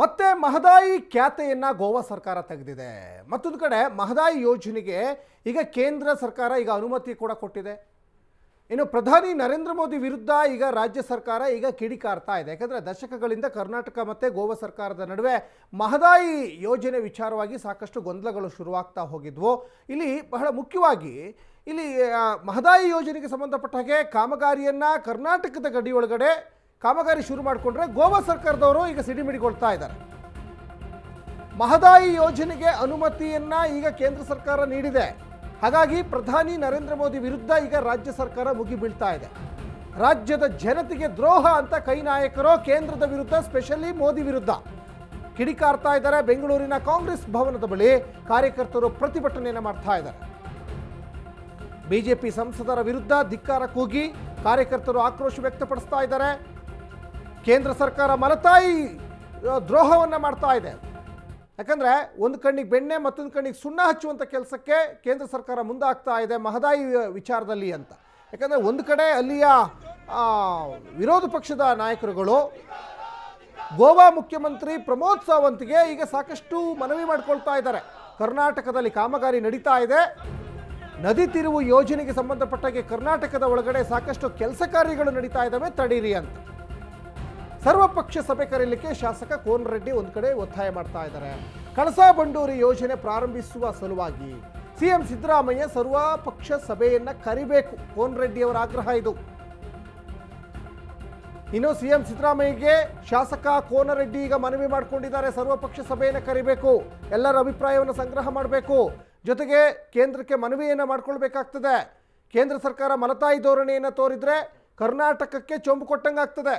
ಮತ್ತೆ ಮಹದಾಯಿ ಖ್ಯಾತೆಯನ್ನ ಗೋವಾ ಸರ್ಕಾರ ತೆಗೆದಿದೆ. ಮತ್ತೊಂದು ಕಡೆ ಮಹದಾಯಿ ಯೋಜನೆಗೆ ಈಗ ಕೇಂದ್ರ ಸರ್ಕಾರ ಈಗ ಅನುಮತಿ ಕೂಡ ಕೊಟ್ಟಿದೆ. ಇನ್ನು ಪ್ರಧಾನಿ ನರೇಂದ್ರ ಮೋದಿ ವಿರುದ್ಧ ಈಗ ರಾಜ್ಯ ಸರ್ಕಾರ ಈಗ ಕಿಡಿಕಾರ್ತಾ ಇದೆ. ಯಾಕಂದರೆ ದಶಕಗಳಿಂದ ಕರ್ನಾಟಕ ಮತ್ತು ಗೋವಾ ಸರ್ಕಾರದ ನಡುವೆ ಮಹದಾಯಿ ಯೋಜನೆ ವಿಚಾರವಾಗಿ ಸಾಕಷ್ಟು ಗೊಂದಲಗಳು ಶುರುವಾಗ್ತಾ ಹೋಗಿದ್ವು. ಇಲ್ಲಿ ಬಹಳ ಮುಖ್ಯವಾಗಿ ಇಲ್ಲಿ ಮಹದಾಯಿ ಯೋಜನೆಗೆ ಸಂಬಂಧಪಟ್ಟ ಹಾಗೆ ಕಾಮಗಾರಿಯನ್ನು ಕರ್ನಾಟಕದ ಗಡಿ ಒಳಗಡೆ ಕಾಮಗಾರಿ ಶುರು ಮಾಡಿಕೊಂಡ್ರೆ ಗೋವಾ ಸರ್ಕಾರದವರು ಈಗ ಸಿಡಿಮಿಡಿಗೊಳ್ತಾ ಇದ್ದಾರೆ. ಮಹದಾಯಿ ಯೋಜನೆಗೆ ಅನುಮತಿಯನ್ನು ಈಗ ಕೇಂದ್ರ ಸರ್ಕಾರ ನೀಡಿದೆ. ಹಾಗಾಗಿ ಪ್ರಧಾನಿ ನರೇಂದ್ರ ಮೋದಿ ವಿರುದ್ಧ ಈಗ ರಾಜ್ಯ ಸರ್ಕಾರ ಮುಗಿಬೀಳ್ತಾ ಇದೆ. ರಾಜ್ಯದ ಜನತೆಗೆ ದ್ರೋಹ ಅಂತ ಕೈ ನಾಯಕರು ಕೇಂದ್ರದ ವಿರುದ್ಧ, ಸ್ಪೆಷಲಿ ಮೋದಿ ವಿರುದ್ಧ ಕಿಡಿಕಾರ್ತಾ ಇದ್ದಾರೆ. ಬೆಂಗಳೂರಿನ ಕಾಂಗ್ರೆಸ್ ಭವನದ ಬಳಿ ಕಾರ್ಯಕರ್ತರು ಪ್ರತಿಭಟನೆಯನ್ನು ಮಾಡ್ತಾ ಇದ್ದಾರೆ. ಬಿಜೆಪಿ ಸಂಸದರ ವಿರುದ್ಧ ಧಿಕ್ಕಾರ ಕೂಗಿ ಕಾರ್ಯಕರ್ತರು ಆಕ್ರೋಶ ವ್ಯಕ್ತಪಡಿಸ್ತಾ ಇದ್ದಾರೆ. ಕೇಂದ್ರ ಸರ್ಕಾರ ಮಲತಾಯಿ ದ್ರೋಹವನ್ನು ಮಾಡ್ತಾ ಇದೆ. ಯಾಕಂದರೆ ಒಂದು ಕಣ್ಣಿಗೆ ಬೆಣ್ಣೆ ಮತ್ತೊಂದು ಕಣ್ಣಿಗೆ ಸುಣ್ಣ ಹಚ್ಚುವಂಥ ಕೆಲಸಕ್ಕೆ ಕೇಂದ್ರ ಸರ್ಕಾರ ಮುಂದಾಗ್ತಾ ಇದೆ ಮಹದಾಯಿ ವಿಚಾರದಲ್ಲಿ ಅಂತ. ಯಾಕಂದರೆ ಒಂದು ಕಡೆ ಅಲ್ಲಿಯ ವಿರೋಧ ಪಕ್ಷದ ನಾಯಕರುಗಳು ಗೋವಾ ಮುಖ್ಯಮಂತ್ರಿ ಪ್ರಮೋದ್ ಸಾವಂತ್ಗೆ ಈಗ ಸಾಕಷ್ಟು ಮನವಿ ಮಾಡಿಕೊಳ್ತಾ ಇದ್ದಾರೆ. ಕರ್ನಾಟಕದಲ್ಲಿ ಕಾಮಗಾರಿ ನಡೀತಾ ಇದೆ, ನದಿ ತಿರುವು ಯೋಜನೆಗೆ ಸಂಬಂಧಪಟ್ಟಾಗೆ ಕರ್ನಾಟಕದ ಒಳಗಡೆ ಸಾಕಷ್ಟು ಕೆಲಸ ಕಾರ್ಯಗಳು ನಡೀತಾ ಇದ್ದಾವೆ, ತಡೀರಿ ಅಂತ. ಸರ್ವಪಕ್ಷ ಸಭೆ ಕರೆಯಲಿಕ್ಕೆ ಶಾಸಕ ಕೋನರೆಡ್ಡಿ ಒಂದು ಕಡೆ ಒತ್ತಾಯ ಮಾಡ್ತಾ ಇದ್ದಾರೆ. ಕಳಸಾ ಬಂಡೂರಿ ಯೋಜನೆ ಪ್ರಾರಂಭಿಸುವ ಸಲುವಾಗಿ ಸಿಎಂ ಸಿದ್ದರಾಮಯ್ಯ ಸರ್ವಪಕ್ಷ ಸಭೆಯನ್ನು ಕರಿಬೇಕು, ಕೋನರೆಡ್ಡಿ ಅವರ ಆಗ್ರಹ ಇದು. ಇನ್ನು ಸಿಎಂ ಸಿದ್ದರಾಮಯ್ಯಗೆ ಶಾಸಕ ಕೋನರೆಡ್ಡಿ ಈಗ ಮನವಿ ಮಾಡಿಕೊಂಡಿದ್ದಾರೆ. ಸರ್ವಪಕ್ಷ ಸಭೆಯನ್ನು ಕರಿಬೇಕು, ಎಲ್ಲರ ಅಭಿಪ್ರಾಯವನ್ನು ಸಂಗ್ರಹ ಮಾಡಬೇಕು, ಜೊತೆಗೆ ಕೇಂದ್ರಕ್ಕೆ ಮನವಿಯನ್ನು ಮಾಡಿಕೊಳ್ಬೇಕಾಗ್ತದೆ. ಕೇಂದ್ರ ಸರ್ಕಾರ ಮಲತಾಯಿ ಧೋರಣೆಯನ್ನು ತೋರಿದರೆ ಕರ್ನಾಟಕಕ್ಕೆ ಚೊಂಬು ಕೊಟ್ಟಂಗಾಗ್ತದೆ.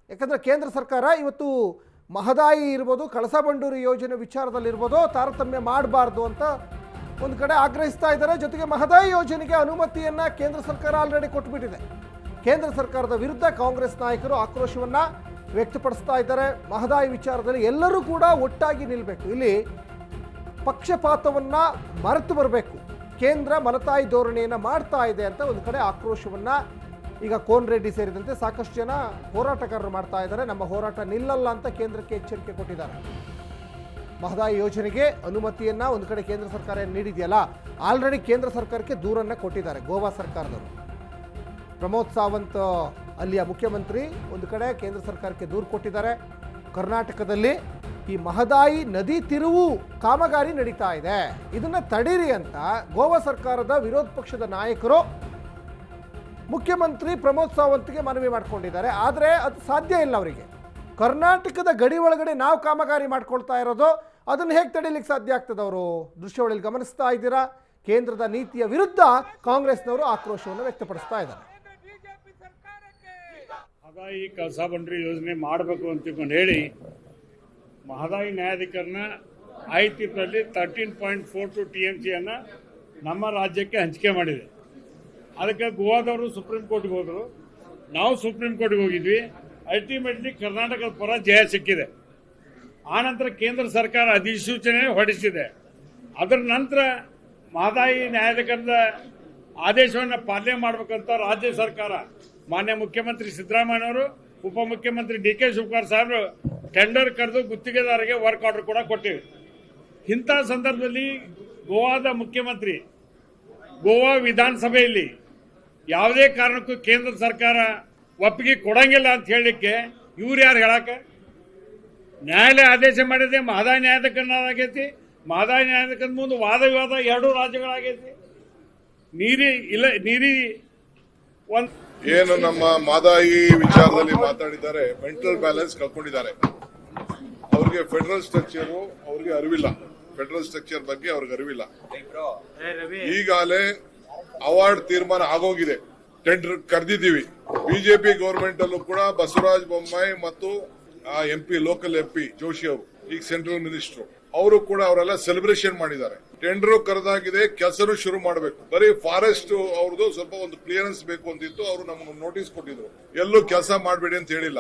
ಯಾಕಂದರೆ ಕೇಂದ್ರ ಸರ್ಕಾರ ಇವತ್ತು ಮಹದಾಯಿ ಇರ್ಬೋದು, ಕಳಸಾ ಬಂಡೂರಿ ಯೋಜನೆ ವಿಚಾರದಲ್ಲಿರ್ಬೋದು ತಾರತಮ್ಯ ಮಾಡಬಾರ್ದು ಅಂತ ಒಂದು ಕಡೆ ಆಗ್ರಹಿಸ್ತಾ ಇದ್ದಾರೆ. ಜೊತೆಗೆ ಮಹದಾಯಿ ಯೋಜನೆಗೆ ಅನುಮತಿಯನ್ನು ಕೇಂದ್ರ ಸರ್ಕಾರ ಆಲ್ರೆಡಿ ಕೊಟ್ಟುಬಿಟ್ಟಿದೆ. ಕೇಂದ್ರ ಸರ್ಕಾರದ ವಿರುದ್ಧ ಕಾಂಗ್ರೆಸ್ ನಾಯಕರು ಆಕ್ರೋಶವನ್ನು ವ್ಯಕ್ತಪಡಿಸ್ತಾ ಇದ್ದಾರೆ. ಮಹದಾಯಿ ವಿಚಾರದಲ್ಲಿ ಎಲ್ಲರೂ ಕೂಡ ಒಟ್ಟಾಗಿ ನಿಲ್ಲಬೇಕು, ಇಲ್ಲಿ ಪಕ್ಷಪಾತವನ್ನು ಮರೆತು ಬರಬೇಕು, ಕೇಂದ್ರ ಮಲತಾಯಿ ಧೋರಣೆಯನ್ನು ಮಾಡ್ತಾ ಇದೆ ಅಂತ ಒಂದು ಕಡೆ ಆಕ್ರೋಶವನ್ನು ಈಗ ಕೋನರೆಡ್ಡಿ ಸೇರಿದಂತೆ ಸಾಕಷ್ಟು ಜನ ಹೋರಾಟಗಾರರು ಮಾಡ್ತಾ ಇದ್ದಾರೆ. ನಮ್ಮ ಹೋರಾಟ ನಿಲ್ಲಲ್ಲ ಅಂತ ಕೇಂದ್ರಕ್ಕೆ ಎಚ್ಚರಿಕೆ ಕೊಟ್ಟಿದ್ದಾರೆ. ಮಹದಾಯಿ ಯೋಜನೆಗೆ ಅನುಮತಿಯನ್ನು ಒಂದು ಕಡೆ ಕೇಂದ್ರ ಸರ್ಕಾರ ನೀಡಿದೆಯಲ್ಲ, ಆಲ್ರೆಡಿ ಕೇಂದ್ರ ಸರ್ಕಾರಕ್ಕೆ ದೂರನ್ನು ಕೊಟ್ಟಿದ್ದಾರೆ ಗೋವಾ ಸರ್ಕಾರದವರು. ಪ್ರಮೋದ್ ಸಾವಂತ್ ಅಲ್ಲಿಯ ಮುಖ್ಯಮಂತ್ರಿ ಒಂದು ಕಡೆ ಕೇಂದ್ರ ಸರ್ಕಾರಕ್ಕೆ ದೂರು ಕೊಟ್ಟಿದ್ದಾರೆ. ಕರ್ನಾಟಕದಲ್ಲಿ ಈ ಮಹದಾಯಿ ನದಿ ತಿರುವು ಕಾಮಗಾರಿ ನಡೀತಾ ಇದೆ, ಇದನ್ನು ತಡೀರಿ ಅಂತ ಗೋವಾ ಸರ್ಕಾರದ ವಿರೋಧ ಪಕ್ಷದ ನಾಯಕರು ಮುಖ್ಯಮಂತ್ರಿ ಪ್ರಮೋದ್ ಸಾವಂತ್ಗೆ ಮನವಿ ಮಾಡಿಕೊಂಡಿದ್ದಾರೆ. ಆದರೆ ಅದು ಸಾಧ್ಯ ಇಲ್ಲ ಅವರಿಗೆ. ಕರ್ನಾಟಕದ ಗಡಿ ಒಳಗಡೆ ನಾವು ಕಾಮಗಾರಿ ಮಾಡ್ಕೊಳ್ತಾ ಇರೋದು, ಅದನ್ನು ಹೇಗೆ ತಡೀಲಿಕ್ಕೆ ಸಾಧ್ಯ ಆಗ್ತದೆ? ಅವರು ದೃಶ್ಯಾವಳಿಯಲ್ಲಿ ಗಮನಿಸ್ತಾ ಇದ್ದೀರಾ. ಕೇಂದ್ರದ ನೀತಿಯ ವಿರುದ್ಧ ಕಾಂಗ್ರೆಸ್ನವರು ಆಕ್ರೋಶವನ್ನು ವ್ಯಕ್ತಪಡಿಸ್ತಾ ಇದ್ದಾರೆ. ಮಹದಾಯಿ ಕಳಸಾ ಬಂಡೂರಿ ಯೋಜನೆ ಮಾಡಬೇಕು ಅಂತ ಹೇಳಿ ಮಹದಾಯಿ ನ್ಯಾಯಾಧಿಕರಣ ಆಯ್ತಿನಲ್ಲಿ 13.42 TMCಯನ್ನು ನಮ್ಮ ರಾಜ್ಯಕ್ಕೆ ಹಂಚಿಕೆ ಮಾಡಿದೆ. ಅದಕ್ಕೆ ಗೋವಾದವರು ಸುಪ್ರೀಂ ಕೋರ್ಟ್ಗೆ ಹೋದರು, ನಾವು ಸುಪ್ರೀಂ ಕೋರ್ಟ್ಗೆ ಹೋಗಿದ್ವಿ. ಅಲ್ಟಿಮೇಟ್ಲಿ ಕರ್ನಾಟಕದ ಪರ ಜಯ ಸಿಕ್ಕಿದೆ. ಆನಂತರ ಕೇಂದ್ರ ಸರ್ಕಾರ ಅಧಿಸೂಚನೆ ಹೊರಡಿಸಿದೆ. ಅದರ ನಂತರ ಮಹದಾಯಿ ನ್ಯಾಯಾಧಿಕರಣದ ಆದೇಶವನ್ನು ಪಾಲನೆ ಮಾಡಬೇಕಂತ ರಾಜ್ಯ ಸರ್ಕಾರ ಮಾನ್ಯ ಮುಖ್ಯಮಂತ್ರಿ ಸಿದ್ದರಾಮಯ್ಯನವರು, ಉಪಮುಖ್ಯಮಂತ್ರಿ DK ಶಿವಕುಮಾರ್ ಸಾಹೇಬರು ಟೆಂಡರ್ ಕರೆದು ಗುತ್ತಿಗೆದಾರರಿಗೆ ವರ್ಕ್ ಆರ್ಡರ್ ಕೂಡ ಕೊಟ್ಟಿವೆ. ಇಂಥ ಸಂದರ್ಭದಲ್ಲಿ ಗೋವಾದ ಮುಖ್ಯಮಂತ್ರಿ ಗೋವಾ ವಿಧಾನಸಭೆಯಲ್ಲಿ ಯಾವುದೇ ಕಾರಣಕ್ಕೂ ಕೇಂದ್ರ ಸರ್ಕಾರ ಒಪ್ಪಿಗೆ ಕೊಡಂಗಿಲ್ಲ ಅಂತ ಹೇಳಲಿಕ್ಕೆ ಇವ್ರು ಯಾರು ಹೇಳಕ್ಕೆ? ನ್ಯಾಯಾಲಯ ಆದೇಶ ಮಾಡಿದೆ, ಮಹದಾಯಿ ನ್ಯಾಯಾಧಿಕರಣ ಆಗೈತಿ. ಮಹದಾಯಿ ನ್ಯಾಯಾಧಿಕರಣದ ಮುಂದೆ ವಾದ ವಿವಾದ ಎರಡೂ ರಾಜ್ಯಗಳಾಗೈತಿ. ನೀರಿ ಒಂದು ಏನು ನಮ್ಮ ಮಹದಾಯಿ ವಿಚಾರದಲ್ಲಿ ಮಾತಾಡಿದ್ದಾರೆ, ಮೆಂಟಲ್ ಬ್ಯಾಲೆನ್ಸ್ ಕಳ್ಕೊಂಡಿದ್ದಾರೆ. ಅವ್ರಿಗೆ ಫೆಡರಲ್ ಸ್ಟ್ರಕ್ಚರು ಅವ್ರಿಗೆ ಅರಿವಿಲ್ಲ, ಫೆಡರಲ್ ಸ್ಟ್ರಕ್ಚರ್ ಬಗ್ಗೆ ಅವ್ರಿಗೆ ಅರಿವಿಲ್ಲ. ಈಗಾಗಲೇ ಅವಾರ್ಡ್ ತೀರ್ಮಾನ ಆಗೋಗಿದೆ, ಟೆಂಡರ್ ಕರೆದಿದ್ದೀವಿ. ಬಿಜೆಪಿ ಗವರ್ಮೆಂಟ್ ಅಲ್ಲೂ ಕೂಡ ಬಸವರಾಜ ಬೊಮ್ಮಾಯಿ ಮತ್ತು MP ಲೋಕಲ್ MP ಜೋಶಿ ಅವರು ಈಗ ಸೆಂಟ್ರಲ್ ಮಿನಿಸ್ಟರ್, ಅವರು ಕೂಡ ಅವರೆಲ್ಲ ಸೆಲೆಬ್ರೇಷನ್ ಮಾಡಿದ್ದಾರೆ. ಟೆಂಡರ್ ಕರೆದಾಗಿದೆ, ಕೆಲಸನೂ ಶುರು ಮಾಡಬೇಕು. ಬರೀ ಫಾರೆಸ್ಟ್ ಅವ್ರದ್ದು ಸ್ವಲ್ಪ ಒಂದು ಕ್ಲಿಯರೆನ್ಸ್ ಬೇಕು ಅಂತಿತ್ತು, ಅವರು ನಮ್ಗೆ ನೋಟಿಸ್ ಕೊಟ್ಟಿದ್ರು. ಎಲ್ಲೂ ಕೆಲಸ ಮಾಡಬೇಡಿ ಅಂತ ಹೇಳಿಲ್ಲ.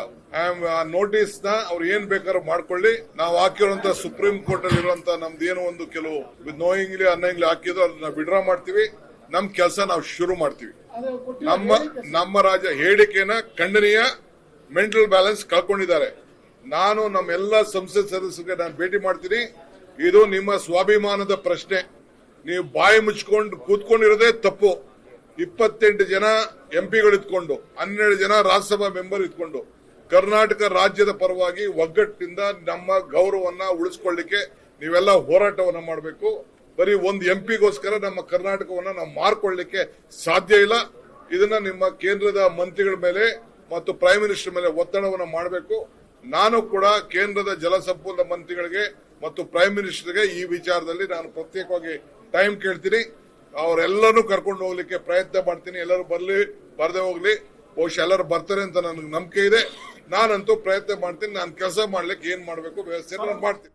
ಆ ನೋಟಿಸ್ ನ ಅವ್ರು ಏನ್ ಬೇಕಾದ್ರೂ ಮಾಡ್ಕೊಳ್ಳಿ, ನಾವು ಹಾಕಿರುವಂತ ಸುಪ್ರೀಂ ಕೋರ್ಟ್ ಅಲ್ಲಿ ಇರುವಂತ ನಮ್ದು ಏನೋ ಒಂದು ಕೆಲವು ನೋಯಿಂಗ್ಲಿ ಅನ್ನೋಂಗ್ಲಿ ಹಾಕಿದ್ರು ಅದನ್ನ ವಿಡ್ರಾ ಮಾಡ್ತೀವಿ, ನಮ್ ಕೆಲಸ ನಾವು ಶುರು ಮಾಡ್ತೀವಿ. ನಮ್ಮ ರಾಜ್ಯ ಹೇಳಿಕೆನ ಖಂಡನೀಯ, ಮೆಂಟಲ್ ಬ್ಯಾಲೆನ್ಸ್ ಕಳ್ಕೊಂಡಿದ್ದಾರೆ. ನಾನು ನಮ್ಮೆಲ್ಲ ಸಂಸತ್ ಸದಸ್ಯರಿಗೆ ನಾನು ಭೇಟಿ ಮಾಡ್ತೀನಿ. ಇದು ನಿಮ್ಮ ಸ್ವಾಭಿಮಾನದ ಪ್ರಶ್ನೆ. ನೀವು ಬಾಯಿ ಮುಚ್ಕೊಂಡು ಕೂತ್ಕೊಂಡಿರೋದೇ ತಪ್ಪು. 28 ಜನ ಎಂಪಿಗಳು ಇದ್ಕೊಂಡು 12 ಜನ ರಾಜ್ಯಸಭಾ ಮೆಂಬರ್ ಇದ್ಕೊಂಡು ಕರ್ನಾಟಕ ರಾಜ್ಯದ ಪರವಾಗಿ ಒಗ್ಗಟ್ಟಿನಿಂದ ನಮ್ಮ ಗೌರವವನ್ನ ಉಳಿಸ್ಕೊಳ್ಳಿಕ್ಕೆ ನೀವೆಲ್ಲ ಹೋರಾಟವನ್ನ ಮಾಡಬೇಕು. ಬರೀ ಒಂದು ಎಂಪಿಗೋಸ್ಕರ ನಮ್ಮ ಕರ್ನಾಟಕವನ್ನ ನಾವು ಮಾರ್ಕೊಳ್ಳಿಕ್ಕೆ ಸಾಧ್ಯ ಇಲ್ಲ. ಇದನ್ನ ನಿಮ್ಮ ಕೇಂದ್ರದ ಮಂತ್ರಿಗಳ ಮೇಲೆ ಮತ್ತು ಪ್ರೈಮ್ ಮಿನಿಸ್ಟರ್ ಮೇಲೆ ಒತ್ತಡವನ್ನು ಮಾಡಬೇಕು. ನಾನು ಕೂಡ ಕೇಂದ್ರದ ಜಲಸಂಪನ್ಮೂಲ ಮಂತ್ರಿಗಳಿಗೆ ಮತ್ತು ಪ್ರೈಮ್ ಮಿನಿಸ್ಟರ್ಗೆ ಈ ವಿಚಾರದಲ್ಲಿ ನಾನು ಪ್ರತ್ಯೇಕವಾಗಿ ಟೈಮ್ ಕೇಳ್ತೀನಿ. ಅವರೆಲ್ಲರೂ ಕರ್ಕೊಂಡು ಹೋಗ್ಲಿಕ್ಕೆ ಪ್ರಯತ್ನ ಮಾಡ್ತೀನಿ. ಎಲ್ಲರೂ ಬರದೇ ಹೋಗ್ಲಿ. ಬಹುಶಃ ಎಲ್ಲರೂ ಬರ್ತಾರೆ ಅಂತ ನನಗೆ ನಂಬಿಕೆ ಇದೆ. ನಾನಂತೂ ಪ್ರಯತ್ನ ಮಾಡ್ತೀನಿ. ನಾನು ಕೆಲಸ ಮಾಡ್ಲಿಕ್ಕೆ ಏನ್ ಮಾಡಬೇಕು ವ್ಯವಸ್ಥೆ ಮಾಡ್ತೀನಿ.